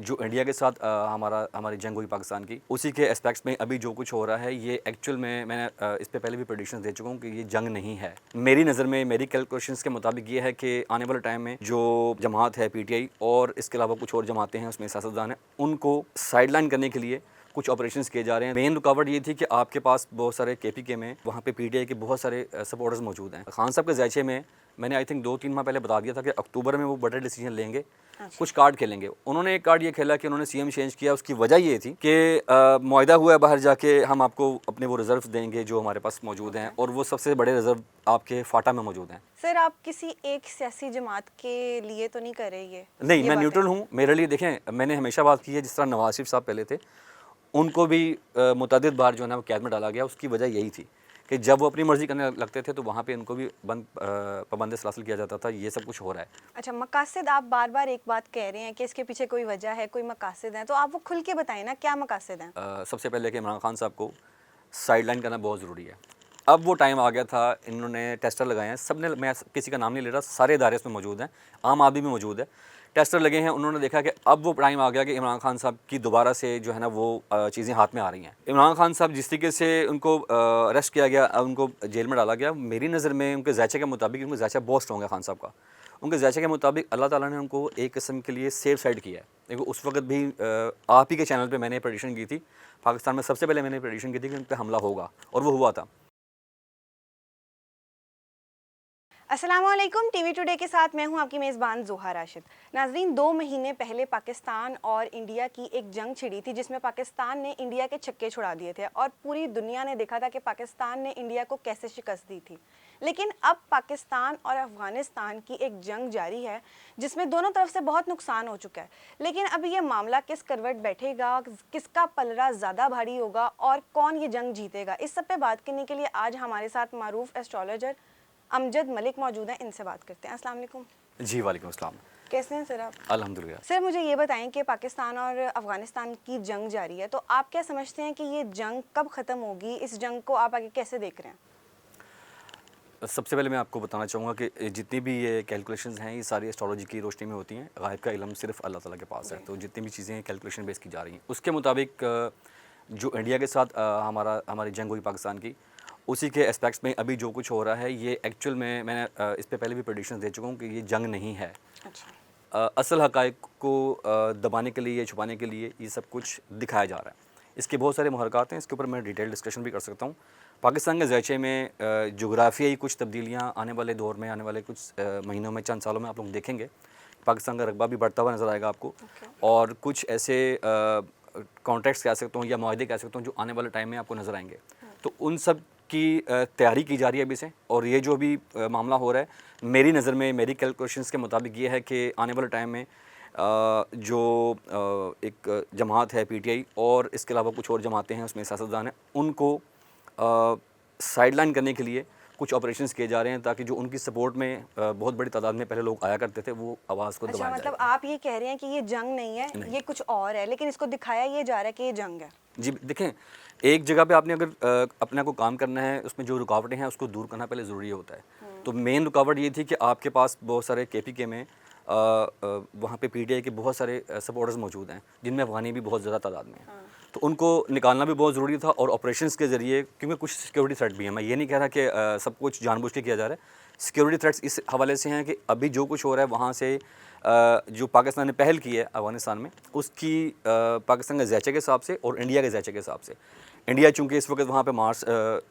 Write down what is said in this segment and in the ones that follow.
जो इंडिया के साथ हमारी जंग हुई पाकिस्तान की, उसी के एस्पेक्ट्स में अभी जो कुछ हो रहा है ये एक्चुअल में मैंने इस पे पहले भी प्रेडिक्शंस दे चुका हूँ कि ये जंग नहीं है। मेरी नज़र में, मेरी कैलकुलेशंस के मुताबिक ये है कि आने वाले टाइम में जो जमात है PTI और इसके अलावा कुछ और जमातें हैं उसमें सियासतदान हैं, उनको साइडलाइन करने के लिए कुछ ऑपरेशंस किए जा रहे हैं। मेन रुकावट ये थी कि आपके पास बहुत सारे KPK में वहाँ पे PTI के बहुत सारे सपोर्टर्स मौजूद हैं। खान साहब के ज़ायचे में मैंने आई थिंक 2-3 माह पहले बता दिया था कि अक्टूबर में वो बड़े डिसीजन लेंगे, कुछ कार्ड खेलेंगे। उन्होंने एक कार्ड ये खेला कि उन्होंने CM चेंज किया। उसकी वजह ये थी कि मुआहदा हुआ है बाहर जाके हम आपको अपने वो रिजर्व देंगे जो हमारे पास मौजूद हैं, और वो सबसे बड़े रिजर्व आपके फाटा में मौजूद हैं। सर, आप किसी एक सियासी जमात के लिए तो नहीं कर रहे ये? नहीं, मैं न्यूट्रल हूँ। मेरे लिए देखें, मैंने हमेशा बात की है, जिस तरह नवाज शरीफ साहब पहले थे, उनको भी मुतअद्दिद बार जो है ना वो कैद में डाला गया। उसकी वजह यही थी कि जब वो अपनी मर्ज़ी करने लगते थे तो वहाँ पे उनको भी पाबंद सलासिल किया जाता था। ये सब कुछ हो रहा है। अच्छा, मकासद आप बार बार एक बात कह रहे हैं कि इसके पीछे कोई वजह है, कोई मकासद हैं, तो आप वो खुल के बताएं ना, क्या मकासद हैं? सबसे पहले कि इमरान खान साहब को साइडलाइन करना बहुत ज़रूरी है। अब वो टाइम आ गया था, इन्होंने टेस्टर लगाए हैं। सब ने, मैं किसी का नाम नहीं ले रहा, सारे इदारे इसमें मौजूद हैं, आम आदमी भी मौजूद है, टेस्टर लगे हैं। उन्होंने देखा कि अब वो टाइम आ गया कि इमरान खान साहब की दोबारा से जो है ना वो चीज़ें हाथ में आ रही हैं। इमरान खान साहब जिस तरीके से उनको अरेस्ट किया गया, उनको जेल में डाला गया, मेरी नज़र में उनके ज़ायचे के मुताबिक, उनका ज़ायचा बहुत स्ट्रॉन्ग है खान साहब का, उनके ज़ायचे के मुताबिक अल्लाह ताला ने उनको एक किस्म के लिए सेफ साइड किया है। देखो, उस वक्त भी आप ही के चैनल पे मैंने प्रेडिक्शन की थी, पाकिस्तान में सबसे पहले मैंने प्रेडिक्शन की थी कि उन पर हमला होगा, और वो हुआ था। अस्सलामुअलैकुम, टीवी टुडे के साथ मैं हूं आपकी मेज़बान ज़ोहा राशिद। नाजरीन, 2 महीने पहले पाकिस्तान और इंडिया की एक जंग छिड़ी थी जिसमें पाकिस्तान ने इंडिया के छक्के छुड़ा दिए थे और पूरी दुनिया ने देखा था कि पाकिस्तान ने इंडिया को कैसे शिकस्त दी थी। लेकिन अब पाकिस्तान और अफ़गानिस्तान की एक जंग जारी है जिसमें दोनों तरफ से बहुत नुकसान हो चुका है। लेकिन अब ये मामला किस करवट बैठेगा, किसका पलड़ा ज़्यादा भारी होगा और कौन ये जंग जीतेगा, इस सब पे बात करने के लिए आज हमारे साथ मारूफ एस्ट्रोलॉजर अमजद मलिक मौजूद हैं। इनसे बात करते हैं। अस्सलाम वालेकुम। जी, वालेकुम अस्सलाम। कैसे हैं सर आप? अल्हम्दुलिल्लाह। सर, मुझे ये बताएं कि पाकिस्तान और अफ़गानिस्तान की जंग जारी है, तो आप क्या समझते हैं कि ये जंग कब ख़त्म होगी? इस जंग को आप आगे कैसे देख रहे हैं? सबसे पहले मैं आपको बताना चाहूँगा कि जितनी भी ये कैलकुलेशंस हैं, ये सारी एस्ट्रोलॉजी की रोशनी में होती हैं। गायब का इल्म सिर्फ अल्लाह ताला के पास है। तो जितनी भी चीज़ें कैलकुलेशन बेस की जा रही हैं, उसके मुताबिक जो इंडिया के साथ हमारी जंग हुई पाकिस्तान की, उसी के एस्पेक्ट्स में अभी जो कुछ हो रहा है ये एक्चुअल में मैंने इस पे पहले भी प्रेडिक्शंस दे चुका हूँ कि ये जंग नहीं है। अच्छा। असल हक़ाइक़ को दबाने के लिए, छुपाने के लिए ये सब कुछ दिखाया जा रहा है। इसके बहुत सारे मुहरक़ात हैं, इसके ऊपर मैं डिटेल डिस्कशन भी कर सकता हूँ। पाकिस्तान के ज़ायचे में जोग्राफ़ियाई कुछ तब्दीलियाँ आने वाले दौर में, आने वाले कुछ महीनों में, चंद सालों में आप लोग देखेंगे। पाकिस्तान का रक़बा भी बढ़ता हुआ नज़र आएगा आपको। और कुछ ऐसे कॉन्ट्रैक्ट्स कह सकता हूँ या मुआहदे कह सकता हूँ जो आने वाले टाइम में आपको नज़र आएंगे। तो उन सब की तैयारी की जा रही है अभी से। और ये जो भी मामला हो रहा है, मेरी नज़र में, मेरी कैलकुलेशंस के मुताबिक ये है कि आने वाले टाइम में जो एक जमात है PTI और इसके अलावा कुछ और जमातें हैं उसमें सियासतदान हैं, उनको साइडलाइन करने के लिए कुछ ऑपरेशंस किए जा रहे हैं ताकि जो उनकी सपोर्ट में बहुत बड़ी तादाद में पहले लोग आया करते थे, वो आवाज़ को दबाया जाए। मतलब आप ये कह रहे हैं कि ये जंग नहीं है, ये कुछ और है, लेकिन इसको दिखाया ये जा रहा है कि ये जंग है। जी, देखें, एक जगह पे आपने अगर अपने को काम करना है, उसमें जो रुकावटें हैं उसको दूर करना पहले ज़रूरी होता है। तो मेन रुकावट ये थी कि आपके पास बहुत सारे KPK में वहाँ पे PTI के बहुत सारे सपोर्टर्स मौजूद हैं, जिनमें अफ़गानी भी बहुत ज़्यादा तादाद में हैं। तो उनको निकालना भी बहुत ज़रूरी था, और ऑपरेशंस के ज़रिए, क्योंकि कुछ सिक्योरिटी थ्रेट भी हैं। मैं ये नहीं कह रहा कि सब कुछ जानबूझ के किया जा रहा है। सिक्योरिटी थ्रेट्स इस हवाले से हैं कि अभी जो कुछ हो रहा है वहाँ से जो पाकिस्तान ने पहल की है अफ़गानिस्तान में, उसकी पाकिस्तान के ज़ायचे के हिसाब से और इंडिया के ज़ायचे के हिसाब से, इंडिया चूँकि इस वक्त वहाँ पे मार्स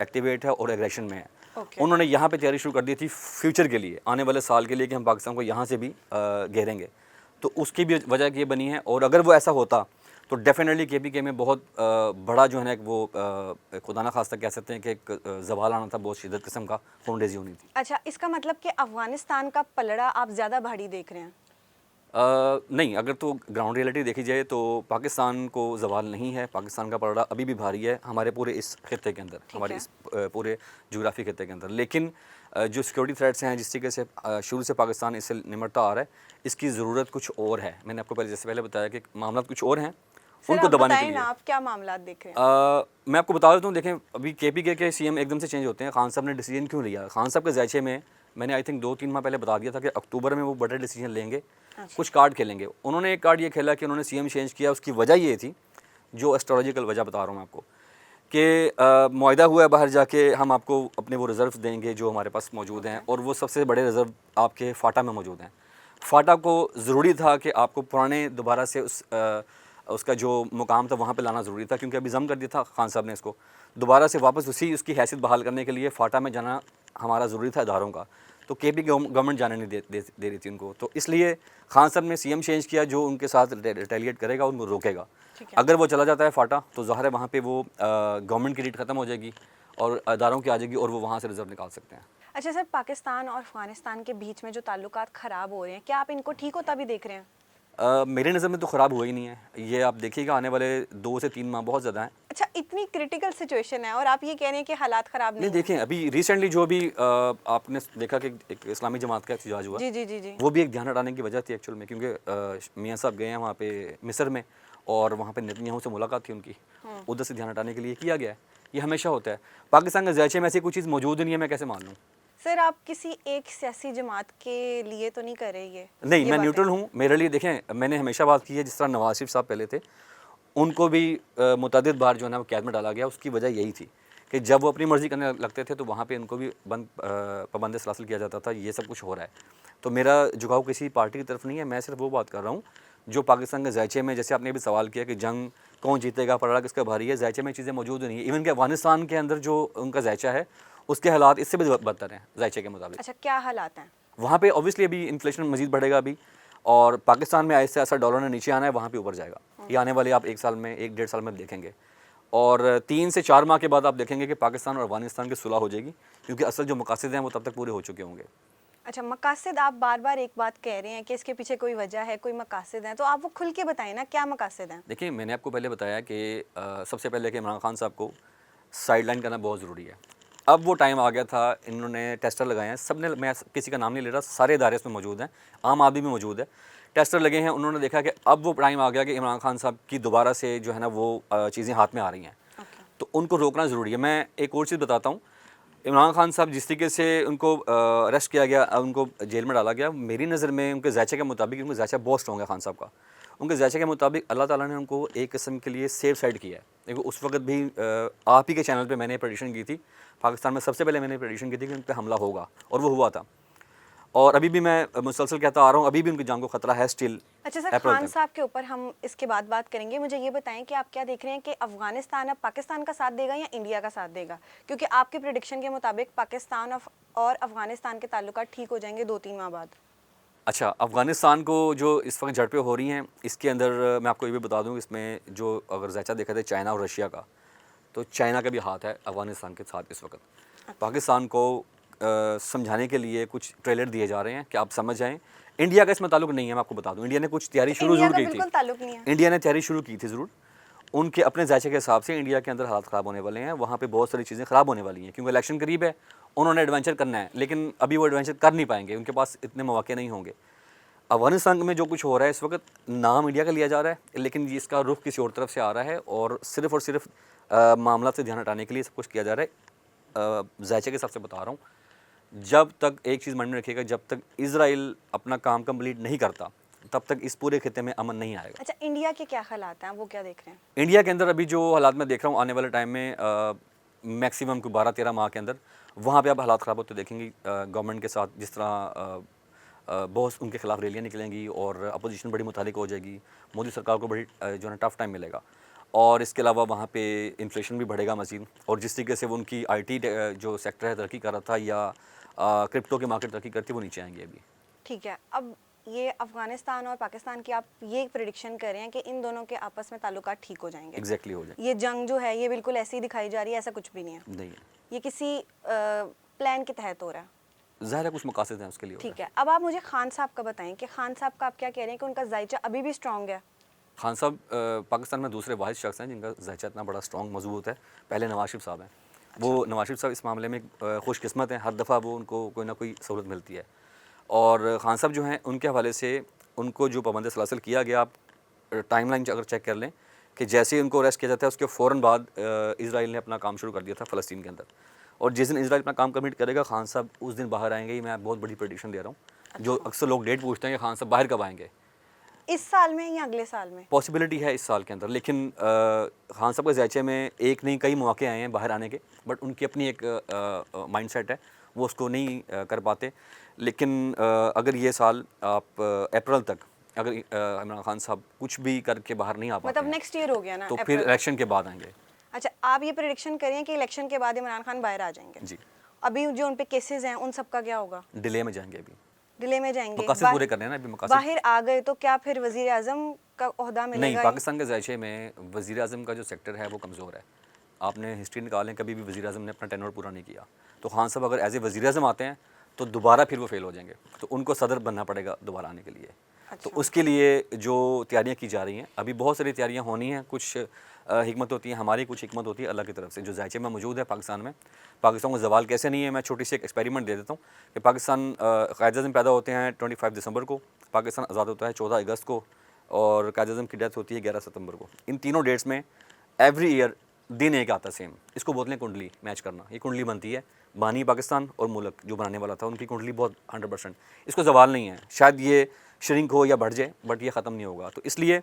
एक्टिवेट है और एग्रेशन में है, उन्होंने यहाँ पे तैयारी शुरू कर दी थी फ्यूचर के लिए, आने वाले साल के लिए, कि हम पाकिस्तान को यहाँ से भी घेरेंगे। तो उसकी भी वजह ये बनी है। और अगर वो ऐसा होता तो डेफिनेटली KPK में बहुत बड़ा जो है ना वो खुदा न खास्ता कह सकते हैं कि एक ज़वाल आना था, बहुत शिद्दत किस्म का खूनरेज़ी होनी थी। अच्छा, इसका मतलब कि अफ़गानिस्तान का पलड़ा आप ज़्यादा भारी देख रहे हैं? नहीं, अगर तो ग्राउंड रियलिटी देखी जाए तो पाकिस्तान को ज़वाल नहीं है। पाकिस्तान का पलड़ा अभी भी भारी है हमारे पूरे इस खित्ते के अंदर, हमारे इस पूरे जोग्राफी खित्ते के अंदर। लेकिन जो सिक्योरिटी थ्रेट्स हैं, जिस तरीके से शुरू से पाकिस्तान इससे निमटता आ रहा है, इसकी ज़रूरत कुछ और है। मैंने आपको जैसे पहले बताया कि मामला कुछ और हैं, उनको दबाने के लिए। आप क्या मामला देख रहे हैं? मैं आपको बता देता हूँ। देखें, अभी KPK के CM एकदम से चेंज होते हैं। खान साहब ने डिसीजन क्यों लिया? खान साहब के ज़ायचे में मैंने आई थिंक 2-3 माह पहले बता दिया था कि अक्टूबर में वो बड़े डिसीजन लेंगे, अच्छा। कुछ कार्ड खेलेंगे। उन्होंने एक कार्ड ये खेला कि उन्होंने सीएम चेंज किया, उसकी वजह ये थी, जो एस्ट्रोलॉजिकल वजह बता रहा हूँ मैं आपको, कि मुआहदा हुआ है बाहर जाके हम आपको अपने वो रिज़र्व देंगे जो हमारे पास मौजूद हैं, और वो सबसे बड़े रिज़र्व आपके फाटा में मौजूद हैं। फाटा को ज़रूरी था कि आपको पुराने दोबारा से उसका जो मुकाम था वहाँ पे लाना ज़रूरी था, क्योंकि अभी जम कर दिया था खान साहब ने इसको, दोबारा से वापस उसकी हैसियत बहाल करने के लिए फाटा में जाना हमारा ज़रूरी था इदारों का। तो केपी गवर्नमेंट जाने नहीं दे रही थी उनको, तो इसलिए खान साहब ने सीएम चेंज किया जो उनके साथ रिटेलिएट करेगा, उनको रोकेगा। अगर वो चला जाता है फाटा तो ज़ाहिर है वहाँ पे वो गवर्नमेंट की रीट ख़त्म हो जाएगी और इदारों की आ जाएगी और वो वहाँ से रिजर्व निकाल सकते हैं। अच्छा सर, पाकिस्तान और अफगानिस्तान के बीच में जो ताल्लुकात ख़राब हो रहे हैं, क्या आप इनको ठीक होता भी देख रहे हैं? मेरे नज़र में तो ख़राब हुआ ही नहीं है, ये आप देखिएगा आने वाले 2 से 3 माह बहुत ज़्यादा हैं। अच्छा, इतनी क्रिटिकल सिचुएशन है और आप ये कह रहे हैं कि हालात ख़राब नहीं नहीं हैं? देखें, अभी रिसेंटली जो भी आपने देखा कि एक इस्लामी जमात का एहतजाज हुआ, जी जी जी जी। वो भी एक ध्यान हटाने की वजह थी एक्चुअल में, क्योंकि मियाँ साहब गए हैं वहाँ पे मिस्र में और वहाँ पे नेतन्याहू से मुलाकात थी उनकी, उधर से ध्यान हटाने के लिए किया गया है। ये हमेशा होता है। पाकिस्तान के ज़ायचे में ऐसी कोई चीज़ मौजूद नहीं है, मैं कैसे मान लूँ? सर, आप किसी एक सियासी जमात के लिए तो नहीं कर रहे ये? नहीं, ये मैं बात है। न्यूट्रल हूँ। मेरे लिए देखें, मैंने हमेशा बात की है, जिस तरह नवाज शरीफ साहब पहले थे, उनको भी मुतअद्दिद बार जो है ना वो कैद में डाला गया। उसकी वजह यही थी कि जब वो अपनी मर्ज़ी करने लगते थे तो वहाँ पे उनको भी पाबंद सलासिल किया जाता था। ये सब कुछ हो रहा है, तो मेरा झुकाव किसी पार्टी की तरफ नहीं है। मैं सिर्फ वो बात कर रहा हूँ जो पाकिस्तान के ज़ायचे में, जैसे आपने भी सवाल किया कि जंग कौन जीतेगा, पड़ा किसका भारी है, ज़ायचे में चीज़ें मौजूद नहीं है। इवन कि अफगानिस्तान के अंदर जो उनका ज़ायचा है, उसके हालात इससे भी बदतर हैं ज़ायचे के मुताबिक। अच्छा, क्या हालात हैं? वहाँ पे ऑब्वियसली अभी इन्फ्लेशन मज़ीद बढ़ेगा अभी, और पाकिस्तान में ऐसे ऐसा डॉलर ने नीचे आना है, वहाँ पे ऊपर जाएगा। ये आने वाले आप 1 साल में, 1 डेढ़ साल में देखेंगे, और 3 से 4 माह के बाद आप देखेंगे कि पाकिस्तान और अफगानिस्तान की सुलह हो जाएगी, क्योंकि असल जो मकासद हैं वो तब तक पूरे हो चुके होंगे। अच्छा, मकासद, आप बार बार एक बात कह रहे हैं कि इसके पीछे कोई वजह है, कोई मकासद हैं, तो आप वो खुल के बताएं ना, क्या मकासद हैं? देखिए, मैंने आपको पहले बताया कि सबसे पहले कि इमरान खान साहब को साइडलाइन करना बहुत ज़रूरी है। अब वो टाइम आ गया था, इन्होंने टेस्टर लगाए हैं, सब ने, मैं किसी का नाम नहीं ले रहा, सारे इदारे इसमें मौजूद हैं, आम आदमी भी मौजूद है, टेस्टर लगे हैं। उन्होंने देखा कि अब वो टाइम आ गया कि इमरान खान साहब की दोबारा से जो है ना वो चीज़ें हाथ में आ रही हैं, तो उनको रोकना ज़रूरी है। मैं एक और चीज़ बताता हूँ, इमरान खान साहब जिस तरीके से उनको अरेस्ट किया गया, उनको जेल में डाला गया, मेरी नज़र में उनके ज़ायचे के मुताबिक, उनका ज़ायचा बहुत स्ट्रॉन्ग है खान साहब का, उनके ज़ायचे के मुताबिक अल्लाह ताला ने उनको एक किस्म के लिए सेफ साइड किया है। देखो, उस वक्त भी आप ही के चैनल पे मैंने प्रेडिक्शन की थी, पाकिस्तान में सबसे पहले मैंने प्रेडिक्शन की थी कि उन पर हमला होगा, और वो हुआ था। और अभी भी मैं मुसलसल कहता आ रहा हूँ, अभी भी उनकी जान को खतरा है स्टिल। अच्छा सर, खान साहब के ऊपर हम इसके बाद बात करेंगे। मुझे ये बताएं कि आप क्या देख रहे हैं कि अफगानिस्तान अब पाकिस्तान का साथ देगा या इंडिया का साथ देगा? क्योंकि आपके प्रेडिक्शन के मुताबिक पाकिस्तान और अफगानिस्तान के ताल्लुकात ठीक हो जाएंगे 2-3 माह बाद। अच्छा, अफ़गानिस्तान को जो इस वक्त झड़पें हो रही हैं, इसके अंदर मैं आपको ये भी बता दूँ कि इसमें जो अगर ज़ायचा देखा जाए चाइना और रशिया का, तो चाइना का भी हाथ है अफ़गानिस्तान के साथ इस वक्त। पाकिस्तान को समझाने के लिए कुछ ट्रेलर दिए जा रहे हैं कि आप समझ जाएं। इंडिया का इसमें ताल्लुक नहीं है, मैं आपको बता दूं। इंडिया ने कुछ तैयारी शुरू इंडिया ज़रूर का की बिल्कुल थी, ताल्लुक नहीं है। इंडिया ने तैयारी शुरू की थी ज़रूर। उनके अपने ज़ायचे के हिसाब से इंडिया के अंदर हालात ख़राब होने वाले हैं, वहाँ पे बहुत सारी चीज़ें ख़राब होने वाली हैं, क्योंकि इलेक्शन करीब है, उन्होंने एडवेंचर करना है, लेकिन अभी वो एडवेंचर कर नहीं पाएंगे, उनके पास इतने मौके नहीं होंगे। अफ़गानिस्तान में जो कुछ हो रहा है इस वक्त, नाम इंडिया का लिया जा रहा है, लेकिन इसका रुख किसी और तरफ से आ रहा है, और सिर्फ मामला से ध्यान हटाने के लिए सब कुछ किया जा रहा है। ज़ायचे के हिसाब से बता रहा हूँ, जब तक एक चीज़ मन में रखिएगा, जब तक इज़राइल अपना काम कंप्लीट नहीं करता, तब तक इस पूरे खित्ते में अमन नहीं आएगा। अच्छा, इंडिया के क्या हालात हैं, वो क्या देख रहे हैं? इंडिया के अंदर अभी जो हालात मैं देख रहा हूँ, आने वाले टाइम में मैक्सिमम को 12-13 माह के अंदर वहाँ पे अब हालात ख़राब होते देखेंगे। गवर्नमेंट के साथ जिस तरह बहुत उनके खिलाफ रैलियाँ निकलेंगी और अपोजिशन बड़ी मुतहरिक हो जाएगी, मोदी सरकार को बड़ी जो है टफ टाइम मिलेगा। और इसके अलावा वहाँ पे इन्फ्लेशन भी बढ़ेगा मज़ीद, और जिस तरीके से वो उनकी IT जो सेक्टर है तरक्की कर रहा था, या क्रिप्टो की मार्केट तरक्की करती, वो नीचे आएंगे अभी। ठीक है, अब ये अफगानिस्तान और पाकिस्तान की आप ये प्रेडिक्शन कर रहे हैं कि इन दोनों के आपस में ताल्लुकात ठीक हो जाएंगे? एग्जैक्टली हो जाएंगे। ये जंग जो है ये बिल्कुल ऐसी दिखाई जा रही है, ऐसा कुछ भी नहीं है? नहीं है, ये किसी प्लान के तहत हो रहा है? ज़ाहिर है कुछ मकासद हैं उसके लिए। ठीक है, अब आप मुझे खान साहब का बताएं कि खान साहब का आप क्या कह रहे हैं कि उनका जायचा अभी भी स्ट्रॉन्ग है? खान साहब पाकिस्तान में दूसरे वाहिद शख्स हैं जिनका ज़ायचा इतना बड़ा स्ट्रॉन्ग मजबूत है। पहले नवाज शरीफ साहब हैं। वो नवाज शरीफ साहब इस मामले में खुशकिस्मत हैं, हर दफ़ा वो उनको कोई ना कोई सहूलत मिलती है। और खान साहब जो हैं, उनके हवाले से उनको जो पाबंद सलासिल किया गया, आप टाइमलाइन अगर चेक कर लें कि जैसे ही उनको अरेस्ट किया जाता है उसके फ़ौरन बाद इजराइल ने अपना काम शुरू कर दिया था फ़लस्तीन के अंदर। और जिस दिन इसराइल अपना काम कमिट करेगा खान साहब उस दिन बाहर आएंगे, ही मैं बहुत बड़ी प्रेडिक्शन दे रहा हूँ। जो अक्सर लोग डेट पूछते हैं कि खान साहब बाहर कब आएंगे, इस साल में या अगले साल में? पॉसिबिलिटी है इस साल के अंदर, लेकिन खान साहब के ज़ायचे में एक नहीं कई मौके आए हैं बाहर आने के, बट उनकी अपनी एक माइंड सेट है, वो उसको नहीं कर पाते। लेकिन अगर ये साल आप अप्रैल तक अगर इमरान खान साहब कुछ भी करके बाहर नहीं आ पाते मतलब हैं, नेक्स्ट ईयर हो गया ना, तो फिर अप्रैल तक। इलेक्शन के बाद आएंगे। अच्छा, आप ये प्रेडिक्शन करें कि इलेक्शन के बाद इमरान खान बाहर आ जाएंगे? जी, अभी जो उन पे केसेस हैं उन सब का क्या होगा? डिले में जाएंगे, अभी डिले में जाएंगे? मकासद पूरे करने हैं ना, अभी मकासद बाहर आ गए तो क्या फिर वजीर आजम का ओहदा नहीं। मिलेगा? पाकिस्तान के ज़ायचे में वज़ीर आज़म का जो सेक्टर है वो कमज़ोर है। आपने हिस्ट्री निकालें, कभी भी वज़ीर आज़म ने अपना टेन्योर पूरा नहीं किया। तो खान साहब अगर एज ए वज़ीर आज़म आते हैं तो दोबारा फिर वो फेल हो जाएंगे, तो उनको सदर बनना पड़ेगा दोबारा आने के लिए। तो उसके लिए जो तैयारियां की जा रही हैं, अभी बहुत सारी तैयारियां होनी हैं। कुछ हिकमत होती है हमारी, कुछ हिकमत होती है अल्लाह की तरफ से जो ज़ायचे में मौजूद है पाकिस्तान में। पाकिस्तान को ज़वाल कैसे नहीं है, मैं छोटी सी एक एक्सपेरिमेंट दे देता हूँ कि पाकिस्तान क़ायद-ए-आज़म पैदा होते हैं 25 दिसंबर को, पाकिस्तान आज़ाद होता है 14 अगस्त को, और क़ायद-ए-आज़म की डेथ होती है 11 सितंबर को। इन तीनों डेट्स में एवरी ईयर दिन एक आता सेम। इसको बोलते हैं कुंडली मैच करना। ये कुंडली बनती है, बानी पाकिस्तान और मुल्क जो बनाने वाला था उनकी कुंडली बहुत 100%, इसको ज़वाल नहीं है। शायद ये श्रिंक हो या बढ़ जाए, बट ये ख़त्म नहीं होगा। तो इसलिए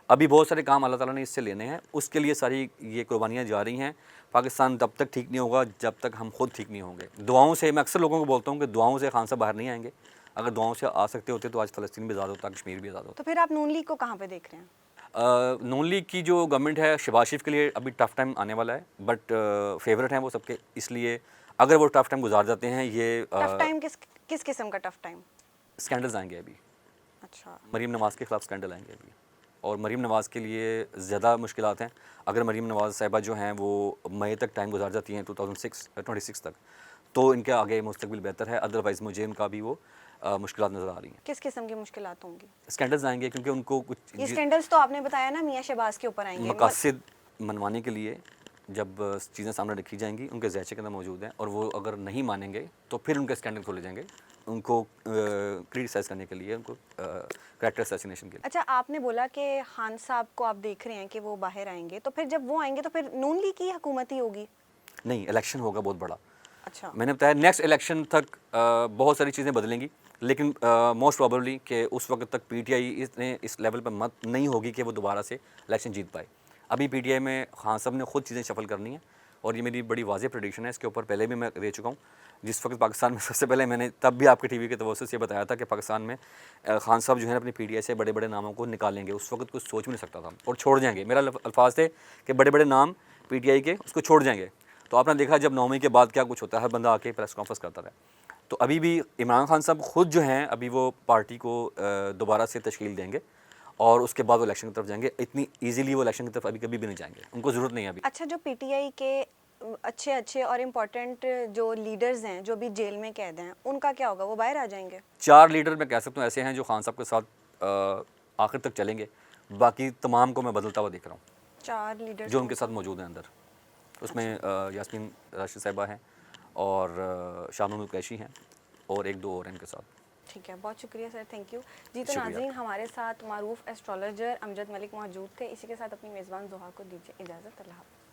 अभी बहुत सारे काम अल्लाह ताला ने इससे लेने हैं, उसके लिए सारी ये कुर्बानियाँ जा रही हैं। पाकिस्तान तब तक ठीक नहीं होगा जब तक हम खुद ठीक नहीं होंगे। दुआओं से, मैं अक्सर लोगों को बोलता हूँ कि दुआओं से खान साहब बाहर नहीं आएंगे। अगर दुआओं से आ सकते होते तो आज फ़लस्तीन भी आज़ाद होता, कश्मीर भी आज़ाद होता। तो फिर आप नून लीग को कहाँ पे देख रहे हैं? नून लीग की जो गवर्नमेंट है, शहबाज शरीफ के लिए अभी टफ़ टाइम आने वाला है, बट फेवरेट हैं वो सबके। इसलिए अगर वो टफ़ टाइम गुजार जाते हैं, ये टफ टाइम किस किस्म का टफ टाइम? स्कैंडल्स आएंगे अभी। अच्छा, मरीम नवाज़ के ख़िलाफ़ स्कैंडल आएंगे अभी, और मरीम नवाज़ के लिए ज़्यादा मुश्किलात हैं। अगर मरीम नवाज़ साहिबा जो हैं वो मई तक टाइम गुजार जाती हैं 2026 तक, तो इनके आगे मुस्तकबिल बेहतर है। अदरवाइज़ मुझे इनका भी वो मुश्किलात नज़र आ रही हैं। किस किस्म की मुश्किलात होंगी? स्कैंडल्स आएंगे क्योंकि उनको कुछ ये स्कैंडल्स तो आपने बताया ना मियाँ शहबाज के ऊपर आएंगे। मकासद मनवाने के लिए जब चीज़ें सामने रखी जाएंगी, उनके ज़ायचे के अंदर मौजूद हैं, और वो अगर नहीं मानेंगे तो फिर उनके स्कैंडल खोले जाएंगे, उनको क्रिटिसाइज़ करने के लिए, उनको कैरेक्टर असैसिनेशन के लिए। अच्छा, आपने बोला कि खान साहब को आप देख रहे हैं कि वो बाहर आएंगे, तो फिर जब वो आएंगे तो फिर नून लीग की हुकूमत ही होगी? नहीं, इलेक्शन होगा बहुत बड़ा। अच्छा, मैंने बताया नेक्स्ट इलेक्शन तक बहुत सारी चीज़ें बदलेंगी, लेकिन मोस्ट प्रोबेबली कि उस वक्त तक पीटीआई इस लेवल पर मत नहीं होगी कि वो दोबारा से इलेक्शन जीत पाए। अभी पीटीआई में खान साहब ने खुद चीज़ें शफल करनी है, और ये मेरी बड़ी वाज़ेह प्रेडिक्शन है। इसके ऊपर पहले भी मैं दे चुका हूँ। जिस वक्त पाकिस्तान में सबसे पहले मैंने तब भी आपके टीवी के तवज्जुह से बताया था कि पाकिस्तान में खान साहब जो है अपनी पीटीआई से बड़े बड़े नामों को निकालेंगे। उस वक्त कुछ सोच भी नहीं सकता था, और छोड़ जाएंगे। मेरा अल्फाज थे कि बड़े बड़े नाम पीटीआई के उसको छोड़ जाएंगे। तो आपने देखा जब 9 मई के बाद क्या कुछ होता है, हर बंदा आके प्रेस कॉन्फ्रेंस करता था। तो अभी भी इमरान खान साहब खुद जो हैं अभी वो पार्टी को दोबारा से तश्कील देंगे, और उसके बाद वो इलेक्शन की तरफ जाएंगे। इतनी इजीली वो इलेक्शन की तरफ अभी कभी भी नहीं जाएंगे, उनको ज़रूरत नहीं है अभी। अच्छा, जो पीटीआई के अच्छे अच्छे और इम्पोर्टेंट जो लीडर्स हैं जो भी जेल में कैद हैं, उनका क्या होगा? वो बाहर आ जाएंगे? 4 लीडर मैं कह सकता हूँ ऐसे हैं जो खान साहब के साथ आखिर तक चलेंगे। बाकी तमाम को मैं बदलता हुआ देख रहा हूँ, 4 लीडर्स जो उनके साथ मौजूद हैं अंदर। उसमें यास्मीन राशिद साहिबा हैं, और शामनुल कैशी हैं, और 1-2 और हैं इनके साथ। ठीक है, बहुत शुक्रिया सर, थैंक यू जी। तो शुक्रिया। नाज़रीन, हमारे साथ मारूफ एस्ट्रोलॉजर अमजद मलिक मौजूद थे। इसी के साथ अपनी मेज़बान ज़ोहा को दीजिए इजाज़त। अल्लाह हाफ़िज़।